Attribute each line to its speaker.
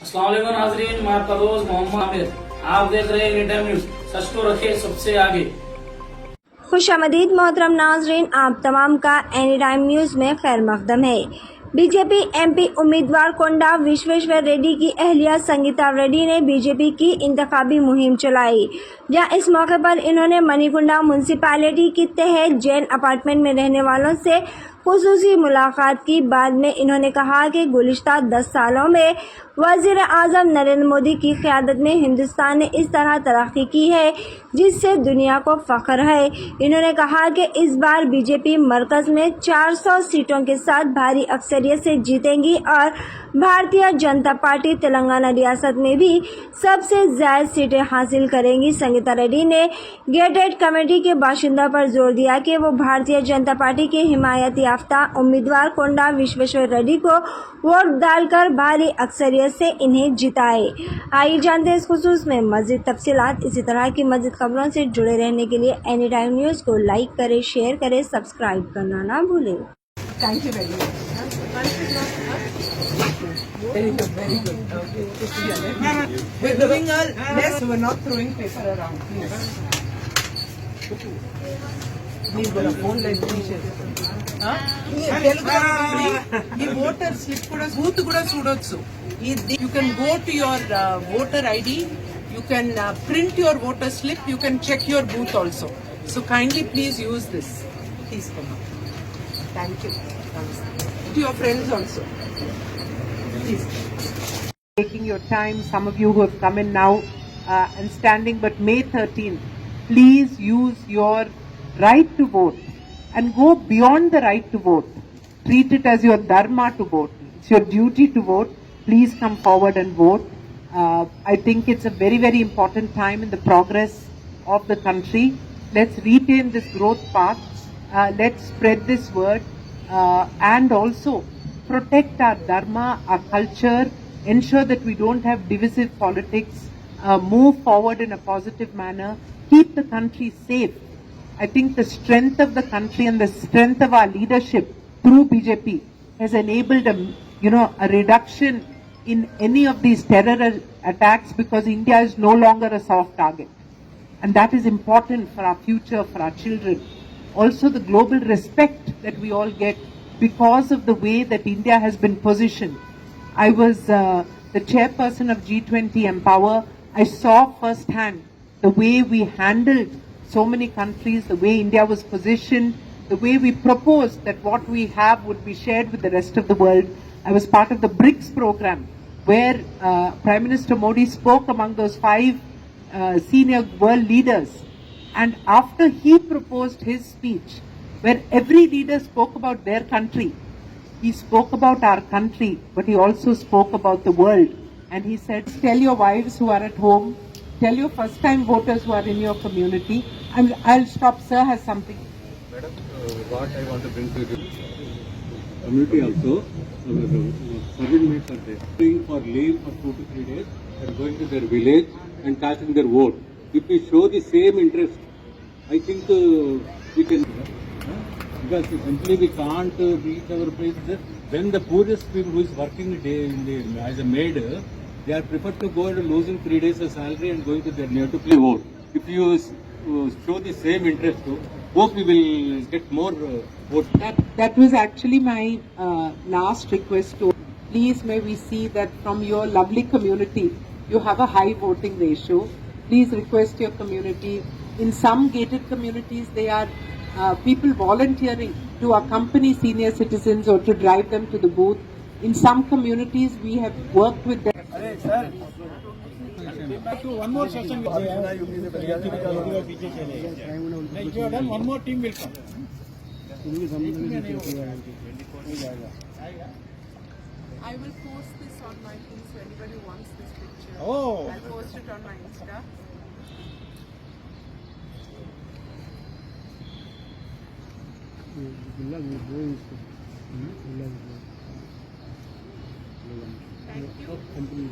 Speaker 1: अस्सलाम वालेकुम नाज़रीन, मैं आपका दोस्त मोहम्मद आमिर। आप देख रहे हैं एनी टाइम न्यूज। सच को रखे सबसे आगे।
Speaker 2: खुशामदीद मोहतरम नाजरीन, आप तमाम का एनी टाइम न्यूज़ में खैर मकदम है। बीजेपी एमपी उम्मीदवार कोंडा विश्वेश्वर रेड्डी की अहलिया संगीता रेड्डी ने बीजेपी की इंतखाबी मुहिम चलाई, जहां इस मौके पर इन्होंने मणिकुंडा म्यूनसिपैलिटी के तहत जैन अपार्टमेंट में रहने वालों से खुसूसी मुलाकात की। बाद में इन्होंने कहा कि गुज़िश्ता 10 सालों में वज़ीर आज़म नरेंद्र मोदी की क़यादत में हिंदुस्तान ने इस तरह तरक्की की है जिससे दुनिया को फ़ख्र है। इन्होंने कहा कि इस बार बीजेपी मरकज़ में 400 सीटों के साथ भारी अक्सरियत से जीतेंगी और भारतीय जनता पार्टी तेलंगाना रियासत में भी सबसे ज़्यादा सीटें हासिल करेंगी। संगीता रेड्डी ने गेटेड कमेटी के बाशिंदों पर जोर दिया कि वो भारतीय जनता पार्टी के हिमायत याफ्ता उम्मीदवार कोंडा विश्वेश्वर रेड्डी को वोट डालकर भारी अक्सरियत से इन्हें जिताए। आइए जानते हैं इस खुसूस में मज़ीद तफसीलात। इसी तरह की मज़ीद खबरों से जुड़े रहने के लिए एनी टाइम न्यूज़ को लाइक करें, शेयर करें, सब्सक्राइब करना ना भूलें।
Speaker 3: Thank you very much. Very good, very good. Okay. We're doing our best. We're not throwing paper around, please. Please, we're a phone line, please. ఈ voter slip కూడా booth కూడా చూడొచ్చు. You can go to your voter ID. You can print your voter slip. You can check your booth also. So kindly please use this. Please come up. Thank you. To your friends also. Please. Taking your time, some of you who have come in now and standing, but May 13th, please use your right to vote and go beyond the right to vote. Treat it as your dharma to vote. It's your duty to vote. Please come forward and vote. I think it's a very, very important time in the progress of the country. Let's retain this growth path. Let's spread this word and also protect our dharma, our culture, ensure that we don't have divisive politics, move forward in a positive manner, keep the country safe. I think the strength of the country and the strength of our leadership through BJP has enabled a reduction in any of these terror attacks because India is no longer a soft target. And that is important for our future, for our children. Also the global respect that we all get because of the way that India has been positioned. I was the chairperson of G20 Empower. I saw firsthand the way we handled so many countries, the way India was positioned, the way we proposed that what we have would be shared with the rest of the world. I was part of the BRICS program where Prime Minister Modi spoke among those 5 senior world leaders. And after he proposed his speech, where every leader spoke about their country, he spoke about our country, but he also spoke about the world. And he said, tell your wives who are at home, tell your first-time voters who are in your community. I'll stop. Sir has something.
Speaker 4: Madam, what I want to bring to the community also, serving mates are there. Staying for leave for 2 to 3 days and going to their village and casting their vote. If we show the same interest, I think we can. Because simply we can't reach our place. When the poorest people who is working as a maid, they are preferred to go and losing 3 days of salary and going to their near to play vote. If you show the same interest, hope we will get more votes.
Speaker 3: That was actually my last request to. Please may we see that from your lovely community, you have a high voting ratio. Please request your community. In some gated communities, they are people volunteering to accompany senior citizens or to drive them to the booth. In some communities, we have worked with them.
Speaker 5: One more session. One more team will come.
Speaker 6: I will post this on my thing so anybody wants this picture.
Speaker 5: Oh.
Speaker 6: I'll post it on my Insta. Thank you.